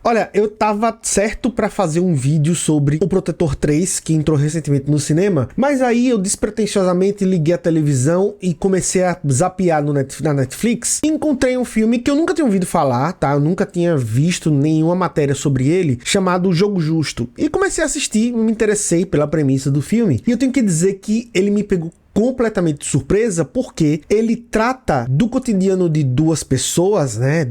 Olha, eu tava certo pra fazer um vídeo sobre O Protetor 3, que entrou recentemente no cinema, mas aí eu despretensiosamente liguei a televisão e comecei a zapear na Netflix e encontrei um filme que eu nunca tinha ouvido falar, tá? Eu nunca tinha visto nenhuma matéria sobre ele, chamado O Jogo Justo. E comecei a assistir, me interessei pela premissa do filme, e eu tenho que dizer que ele me pegou completamente de surpresa, porque ele trata do cotidiano de duas pessoas, né,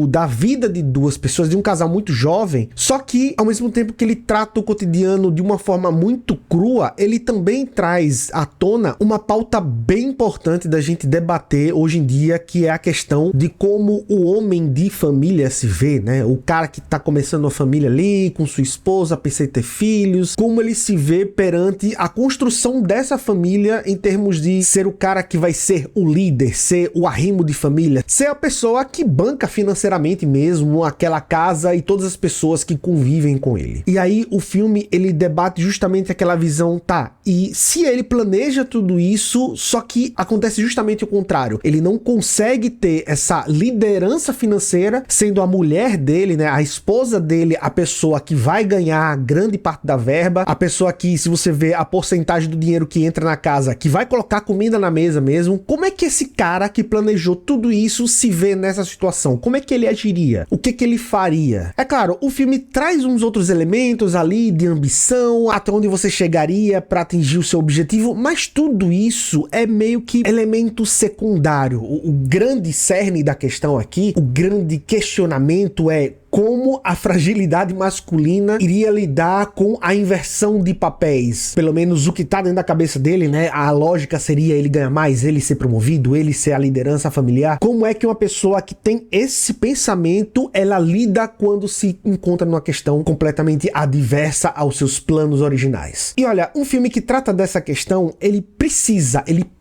da vida de duas pessoas, de um casal muito jovem, só que ao mesmo tempo que ele trata o cotidiano de uma forma muito crua, ele também traz à tona uma pauta bem importante da gente debater hoje em dia, que é a questão de como o homem de família se vê, né, o cara que tá começando uma família ali, com sua esposa, pensa em ter filhos, como ele se vê perante a construção dessa família em termos de ser o cara que vai ser o líder, ser o arrimo de família, ser a pessoa que banca financeiramente mesmo aquela casa e todas as pessoas que convivem com ele. E aí o filme, ele debate justamente aquela visão, tá, e se ele planeja tudo isso, só que acontece justamente o contrário, ele não consegue ter essa liderança financeira, sendo a mulher dele, né, a esposa dele, a pessoa que vai ganhar grande parte da verba, a pessoa que, se você vê a porcentagem do dinheiro que entra na casa, que vai colocar comida na mesa mesmo. Como é que esse cara que planejou tudo isso se vê nessa situação? Como é que ele agiria? O que ele faria? É claro, o filme traz uns outros elementos ali de ambição, até onde você chegaria para atingir o seu objetivo, mas tudo isso é meio que elemento secundário. O grande cerne da questão aqui, o grande questionamento é como a fragilidade masculina iria lidar com a inversão de papéis. Pelo menos o que tá dentro da cabeça dele, né? A lógica seria ele ganhar mais, ele ser promovido, ele ser a liderança familiar. Como é que uma pessoa que tem esse pensamento, ela lida quando se encontra numa questão completamente adversa aos seus planos originais? E olha, um filme que trata dessa questão, ele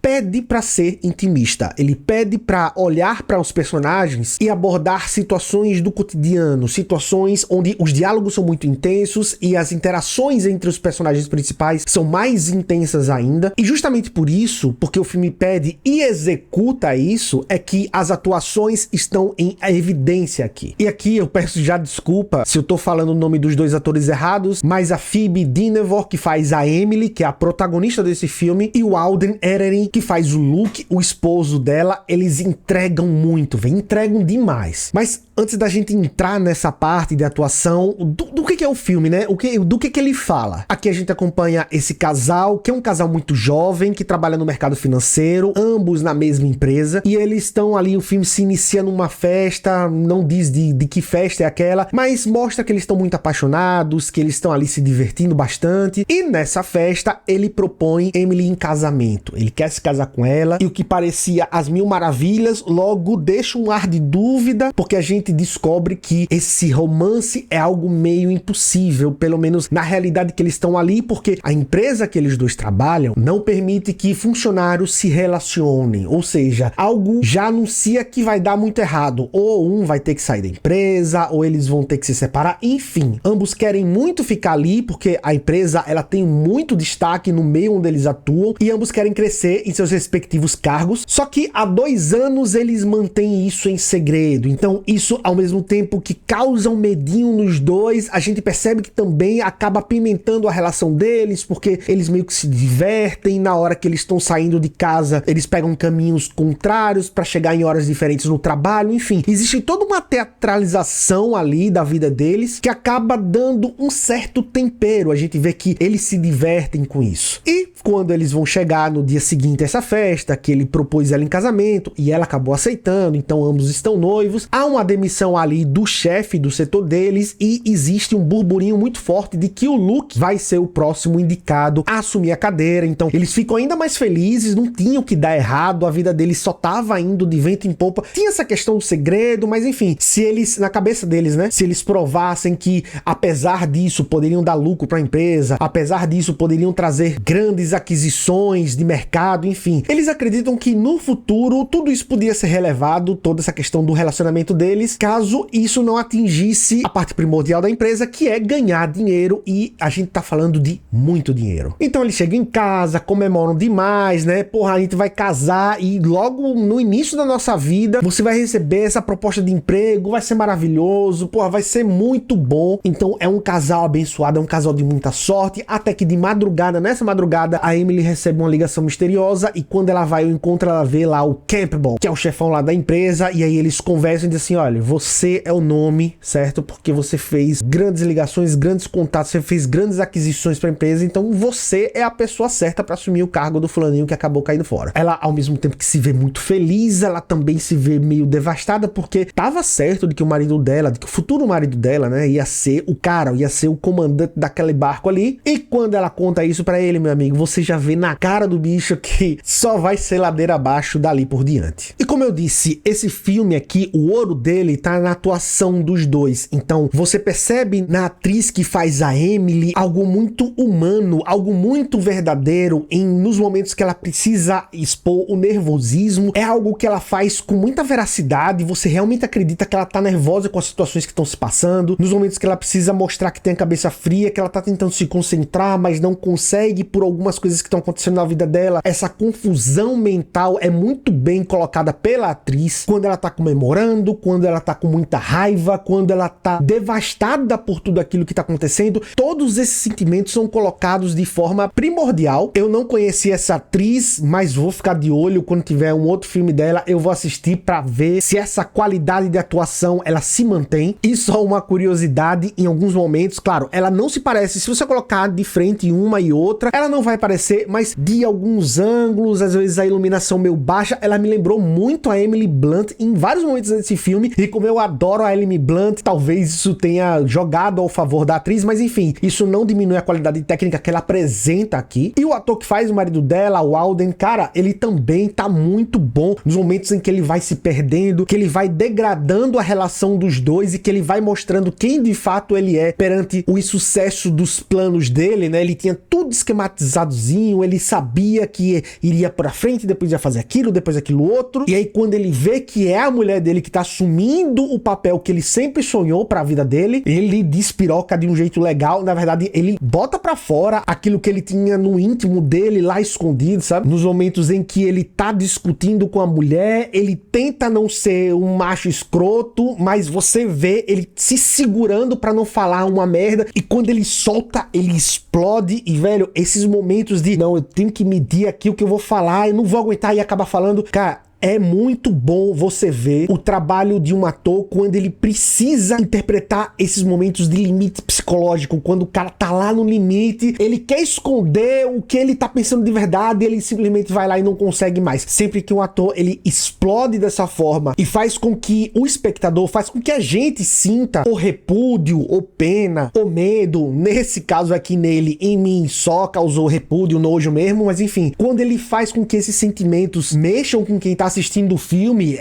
pede pra ser intimista. Ele pede pra olhar para os personagens e abordar situações do cotidiano, situações onde os diálogos são muito intensos e as interações entre os personagens principais são mais intensas ainda. E justamente por isso, porque o filme pede e executa isso, é que as atuações estão em evidência aqui. E aqui eu peço já desculpa se eu tô falando o nome dos dois atores errados, mas a Phoebe Dynevor, que faz a Emily, que é a protagonista desse filme, e o Alden Ehrenreich, que faz o Luke, o esposo dela, eles entregam muito, entregam demais. Mas antes da gente entrar nessa parte de atuação, do que é o filme, né? Do que ele fala? Aqui a gente acompanha esse casal, que é um casal muito jovem, que trabalha no mercado financeiro, ambos na mesma empresa, e eles estão ali, o filme se inicia numa festa, não diz de que festa é aquela, mas mostra que eles estão muito apaixonados, que eles estão ali se divertindo bastante, e nessa festa ele propõe Emily em casamento. Ele quer se casar com ela, e o que parecia as mil maravilhas, logo deixa um ar de dúvida, porque a gente descobre que esse romance é algo meio impossível, pelo menos na realidade que eles estão ali, porque a empresa que eles dois trabalham não permite que funcionários se relacionem, ou seja, algo já anuncia que vai dar muito errado, ou um vai ter que sair da empresa, ou eles vão ter que se separar, enfim, ambos querem muito ficar ali, porque a empresa, ela tem muito destaque no meio onde eles atuam, e ambos querem crescer em seus respectivos cargos, só que há 2 anos eles mantêm isso em segredo, então isso, ao mesmo tempo que causa um medinho nos dois, a gente percebe que também acaba apimentando a relação deles, porque eles meio que se divertem, na hora que eles estão saindo de casa, eles pegam caminhos contrários para chegar em horas diferentes no trabalho, enfim, existe toda uma teatralização ali da vida deles, que acaba dando um certo tempero, a gente vê que eles se divertem com isso. E quando eles vão chegar no dia seguinte a essa festa, que ele propôs ela em casamento, e ela acabou aceitando, então ambos estão noivos, há uma demissão ali do chefe do setor deles, e existe um burburinho muito forte de que o Luke vai ser o próximo indicado a assumir a cadeira, então eles ficam ainda mais felizes, não tinham que dar errado, a vida deles só tava indo de vento em popa, tinha essa questão do segredo, mas enfim, se eles, na cabeça deles, né, se eles provassem que apesar disso poderiam dar lucro para a empresa, apesar disso poderiam trazer grandes aquisições de mercado, enfim, eles acreditam que no futuro tudo isso podia ser relevado, toda essa questão do relacionamento deles, caso isso não atingisse a parte primordial da empresa, que é ganhar dinheiro, e a gente tá falando de muito dinheiro. Então eles chegam em casa, comemoram demais, né? Porra, a gente vai casar e logo no início da nossa vida você vai receber essa proposta de emprego, vai ser maravilhoso, porra, vai ser muito bom. Então é um casal abençoado, é um casal de muita sorte, até que de madrugada, nessa madrugada, a Emily recebe uma ligação misteriosa e quando ela vai ao encontro, ela vê lá o Campbell, que é o chefão lá da empresa, e aí eles conversam e dizem assim, olha, você é o nome, certo? Porque você fez grandes ligações, grandes contatos, você fez grandes aquisições para a empresa, então você é a pessoa certa para assumir o cargo do fulaninho que acabou caindo fora. Ela, ao mesmo tempo que se vê muito feliz, ela também se vê meio devastada, porque tava certo de que o marido dela, de que o futuro marido dela, né, ia ser o cara, ia ser o comandante daquele barco ali, e quando ela conta isso para ele, meu amigo, você já vê na cara do bicho que só vai ser ladeira abaixo dali por diante. E como eu disse, esse filme aqui, o ouro dele tá na atuação dos dois, então você percebe na atriz que faz a Emily algo muito humano, algo muito verdadeiro nos momentos que ela precisa expor o nervosismo, é algo que ela faz com muita veracidade, você realmente acredita que ela tá nervosa com as situações que estão se passando, nos momentos que ela precisa mostrar que tem a cabeça fria, que ela tá tentando se concentrar, mas não consegue por algumas coisas que estão acontecendo na vida dela, essa confusão mental é muito bem colocada pela atriz, quando ela tá comemorando, quando ela tá com muita raiva, quando ela tá devastada por tudo aquilo que tá acontecendo, todos esses sentimentos são colocados de forma primordial. Eu não conheci essa atriz, mas vou ficar de olho quando tiver um outro filme dela, eu vou assistir pra ver se essa qualidade de atuação ela se mantém. E só uma curiosidade, em alguns momentos, claro, ela não se parece, se você colocar de frente uma e outra, ela não vai parecer, mas de alguns ângulos, às vezes a iluminação meio baixa, ela me lembrou muito a Emily Blunt em vários momentos desse filme, e como eu adoro a Emily Blunt, talvez isso tenha jogado ao favor da atriz, mas enfim, isso não diminui a qualidade técnica que ela apresenta aqui. E o ator que faz o marido dela, o Alden, cara, ele também tá muito bom nos momentos em que ele vai se perdendo, que ele vai degradando a relação dos dois e que ele vai mostrando quem de fato ele é perante o insucesso dos planos dele, né? Ele tinha tudo esquematizadozinho, ele sabia que iria pra frente, depois ia fazer aquilo, depois aquilo outro, e aí quando ele vê que é a mulher dele que tá assumindo o papel que ele sempre sonhou pra vida dele, ele despiroca de um jeito legal, na verdade ele bota pra fora aquilo que ele tinha no íntimo dele lá escondido, sabe? Nos momentos em que ele tá discutindo com a mulher, ele tenta não ser um macho escroto, mas você vê ele se segurando pra não falar uma merda, e quando ele solta, ele explode, e velho, esses momentos de, não, eu tenho que medir aqui o que eu vou falar, eu não vou aguentar e acabar falando, cara, é muito bom você ver o trabalho de um ator quando ele precisa interpretar esses momentos de limite psicológico, quando o cara tá lá no limite, ele quer esconder o que ele tá pensando de verdade, ele simplesmente vai lá e não consegue mais. Sempre que um ator, ele explode dessa forma e faz com que o espectador, faz com que a gente sinta o repúdio, ou pena, ou medo, nesse caso aqui nele, em mim só causou repúdio, nojo mesmo, mas enfim, quando ele faz com que esses sentimentos mexam com quem tá assistindo o filme,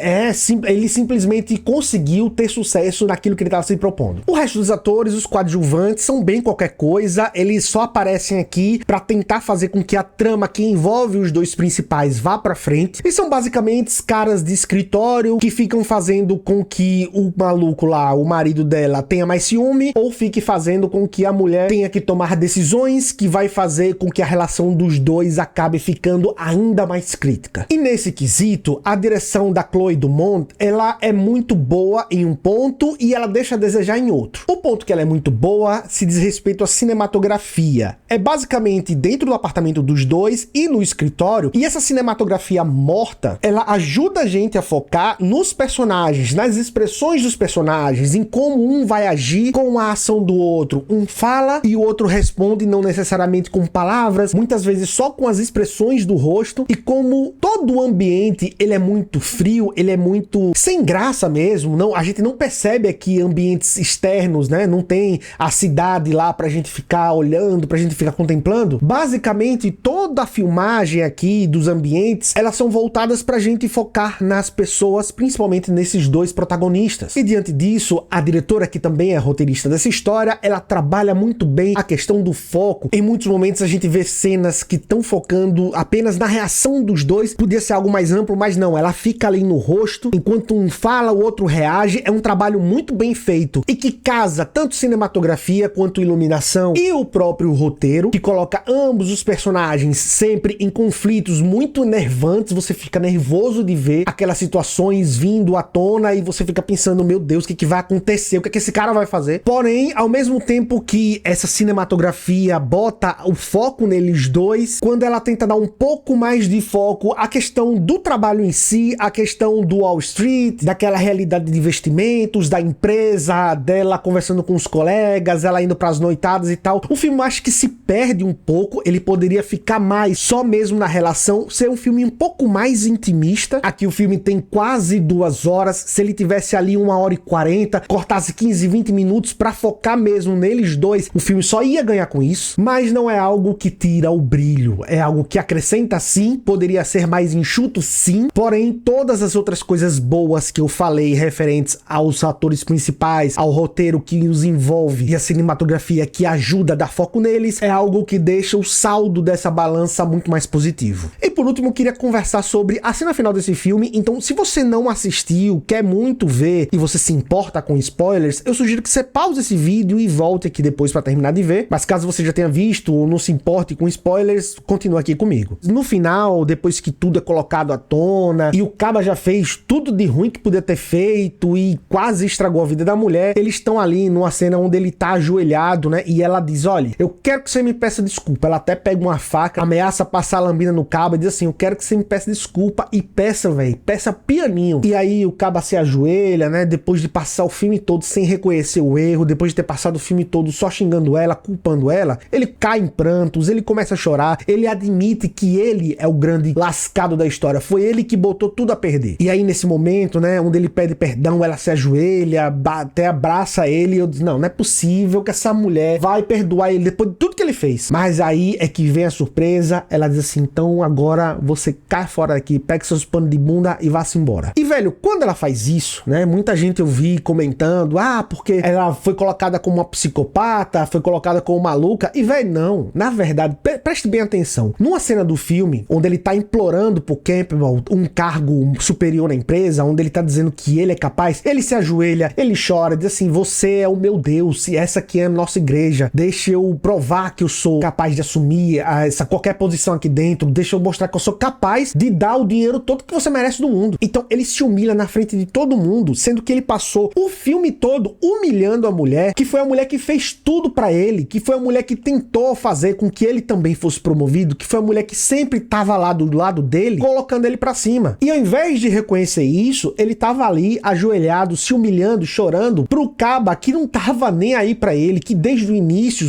ele simplesmente conseguiu ter sucesso naquilo que ele estava se propondo. O resto dos atores, os coadjuvantes, são bem qualquer coisa, eles só aparecem aqui para tentar fazer com que a trama que envolve os dois principais vá para frente, e são basicamente caras de escritório que ficam fazendo com que o maluco lá, o marido dela, tenha mais ciúme, ou fique fazendo com que a mulher tenha que tomar decisões que vai fazer com que a relação dos dois acabe ficando ainda mais crítica. E nesse quesito, a direção da Chloe Dumont, ela é muito boa em um ponto e ela deixa a desejar em outro. O ponto que ela é muito boa se diz respeito à cinematografia. É basicamente dentro do apartamento dos dois e no escritório, e essa cinematografia morta, ela ajuda a gente a focar nos personagens, nas expressões dos personagens, em como um vai agir com a ação do outro. Um fala e o outro responde, não necessariamente com palavras, muitas vezes só com as expressões do rosto, e como todo o ambiente ele é muito frio, ele é muito sem graça mesmo, não, a gente não percebe aqui ambientes externos, né? Não tem a cidade lá pra gente ficar olhando, pra gente ficar contemplando. Basicamente, toda a filmagem aqui dos ambientes, elas são voltadas pra gente focar nas pessoas, principalmente nesses dois protagonistas. E diante disso, a diretora, que também é roteirista dessa história, ela trabalha muito bem a questão do foco. Em muitos momentos a gente vê cenas que estão focando apenas na reação dos dois, podia ser algo mais amplo, mas Mas não, ela fica ali no rosto, enquanto um fala, o outro reage. É um trabalho muito bem feito e que casa tanto cinematografia quanto iluminação e o próprio roteiro, que coloca ambos os personagens sempre em conflitos muito enervantes. Você fica nervoso de ver aquelas situações vindo à tona e você fica pensando, meu Deus, o que vai acontecer? O que esse cara vai fazer? Porém, ao mesmo tempo que essa cinematografia bota o foco neles dois, quando ela tenta dar um pouco mais de foco à questão do trabalho em si, a questão do Wall Street, daquela realidade de investimentos, da empresa, dela conversando com os colegas, ela indo pras noitadas e tal, o filme acho que se perde um pouco. Ele poderia ficar mais só mesmo na relação, ser um filme um pouco mais intimista. Aqui o filme tem quase 2 horas, se ele tivesse ali 1h40, cortasse 15, 20 minutos pra focar mesmo neles dois, o filme só ia ganhar com isso. Mas não é algo que tira o brilho, é algo que acrescenta sim, poderia ser mais enxuto sim, porém todas as outras coisas boas que eu falei referentes aos atores principais, ao roteiro que os envolve e a cinematografia que ajuda a dar foco neles, é algo que deixa o saldo dessa balança muito mais positivo. E por último, eu queria conversar sobre a cena final desse filme. Então, se você não assistiu, quer muito ver e você se importa com spoilers, eu sugiro que você pause esse vídeo e volte aqui depois para terminar de ver. Mas caso você já tenha visto ou não se importe com spoilers, continue aqui comigo. No final, depois que tudo é colocado à tona e o Caba já fez tudo de ruim que podia ter feito e quase estragou a vida da mulher, eles estão ali numa cena onde ele tá ajoelhado, né? E ela diz, olha, eu quero que você me peça desculpa. Ela até pega uma faca, ameaça passar a lambida no Caba e diz assim, eu quero que você me peça desculpa e peça, velho, peça pianinho. E aí o Caba se ajoelha, né? Depois de passar o filme todo sem reconhecer o erro, depois de ter passado o filme todo só xingando ela, culpando ela, ele cai em prantos, ele começa a chorar, ele admite que ele é o grande lascado da história, foi ele que botou tudo a perder. E aí nesse momento, né, onde ele pede perdão, ela se ajoelha, até abraça ele, e eu digo, não é possível que essa mulher vai perdoar ele depois de tudo que ele fez. Mas aí é que vem a surpresa, ela diz assim, então agora você cai fora daqui, pega seus panos de bunda e vá-se embora. E velho, quando ela faz isso, né, muita gente eu vi comentando, porque ela foi colocada como uma psicopata, foi colocada como maluca, e velho, não, na verdade, preste bem atenção, numa cena do filme, onde ele tá implorando pro Campbell um cargo superior na empresa, onde ele tá dizendo que ele é capaz, ele se ajoelha, ele chora, diz assim, você é o meu Deus, e essa aqui é a nossa igreja, deixa eu provar que eu sou capaz de assumir qualquer posição aqui dentro, deixa eu mostrar que eu sou capaz de dar o dinheiro todo que você merece do mundo. Então ele se humilha na frente de todo mundo, sendo que ele passou o filme todo humilhando a mulher, que foi a mulher que fez tudo pra ele, que foi a mulher que tentou fazer com que ele também fosse promovido, que foi a mulher que sempre tava lá do lado dele, colocando ele pra cima. E ao invés de reconhecer isso, ele tava ali ajoelhado, se humilhando, chorando pro Caba que não tava nem aí pra ele, que desde o início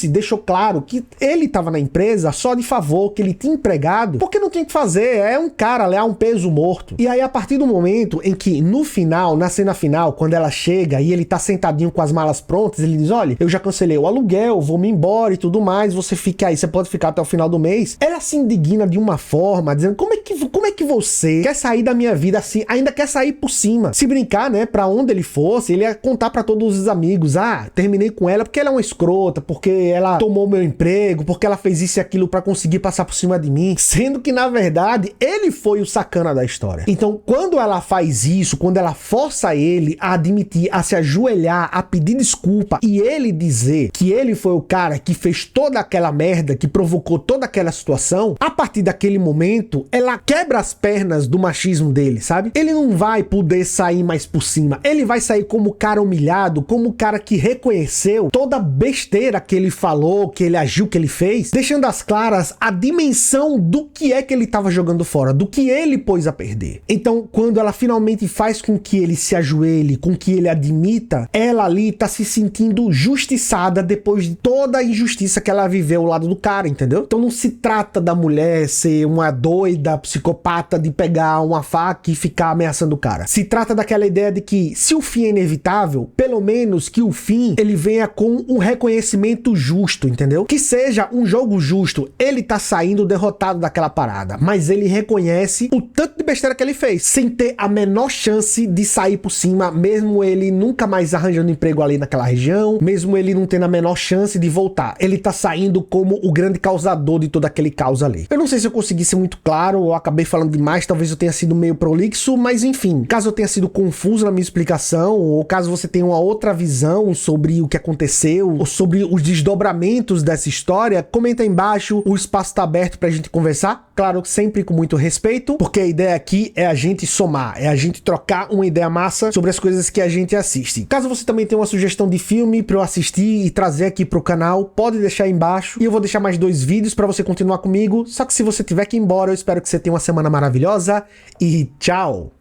deixou claro que ele tava na empresa só de favor, que ele tinha empregado, porque não tinha o que fazer, é um cara, é um peso morto. E aí a partir do momento em que no final, na cena final, quando ela chega e ele tá sentadinho com as malas prontas, ele diz, olha, eu já cancelei o aluguel, vou me embora e tudo mais, você fica aí, você pode ficar até o final do mês. Ela se indigna de uma forma, dizendo, como é que você quer sair da minha vida assim, ainda quer sair por cima? Se brincar, né, pra onde ele fosse, ele ia contar pra todos os amigos, terminei com ela porque ela é uma escrota, porque ela tomou meu emprego, porque ela fez isso e aquilo pra conseguir passar por cima de mim, sendo que na verdade ele foi o sacana da história. Então quando ela faz isso, quando ela força ele a admitir, a se ajoelhar, a pedir desculpa e ele dizer que ele foi o cara que fez toda aquela merda, que provocou toda aquela situação, a partir daquele momento ela quebra as pernas do machismo dele, sabe? Ele não vai poder sair mais por cima, ele vai sair como o cara humilhado, como o cara que reconheceu toda a besteira que ele falou, que ele agiu, que ele fez, deixando às claras a dimensão do que é que ele estava jogando fora, do que ele pôs a perder. Então, quando ela finalmente faz com que ele se ajoelhe, com que ele admita, ela ali tá se sentindo justiçada depois de toda a injustiça que ela viveu ao lado do cara, entendeu? Então não se trata da mulher ser uma doida, psicopata, de pegar uma faca e ficar ameaçando o cara. Se trata daquela ideia de que se o fim é inevitável, pelo menos que o fim ele venha com um reconhecimento justo, entendeu? Que seja um jogo justo. Ele tá saindo derrotado daquela parada, mas ele reconhece o tanto de besteira que ele fez, sem ter a menor chance de sair por cima, mesmo ele nunca mais arranjando emprego ali naquela região, mesmo ele não tendo a menor chance de voltar. Ele tá saindo como o grande causador de todo aquele caos ali. Eu não sei se eu consegui ser muito claro, eu acabei falando demais demais, talvez eu tenha sido meio prolixo, mas enfim, caso eu tenha sido confuso na minha explicação, ou caso você tenha uma outra visão sobre o que aconteceu, ou sobre os desdobramentos dessa história, comenta aí embaixo, o espaço tá aberto pra gente conversar, claro, sempre com muito respeito, porque a ideia aqui é a gente somar, é a gente trocar uma ideia massa sobre as coisas que a gente assiste. Caso você também tenha uma sugestão de filme pra eu assistir e trazer aqui pro canal, pode deixar aí embaixo, e eu vou deixar mais 2 vídeos pra você continuar comigo, só que se você tiver que ir embora, eu espero que você tenha uma semana maravilhosa, e tchau!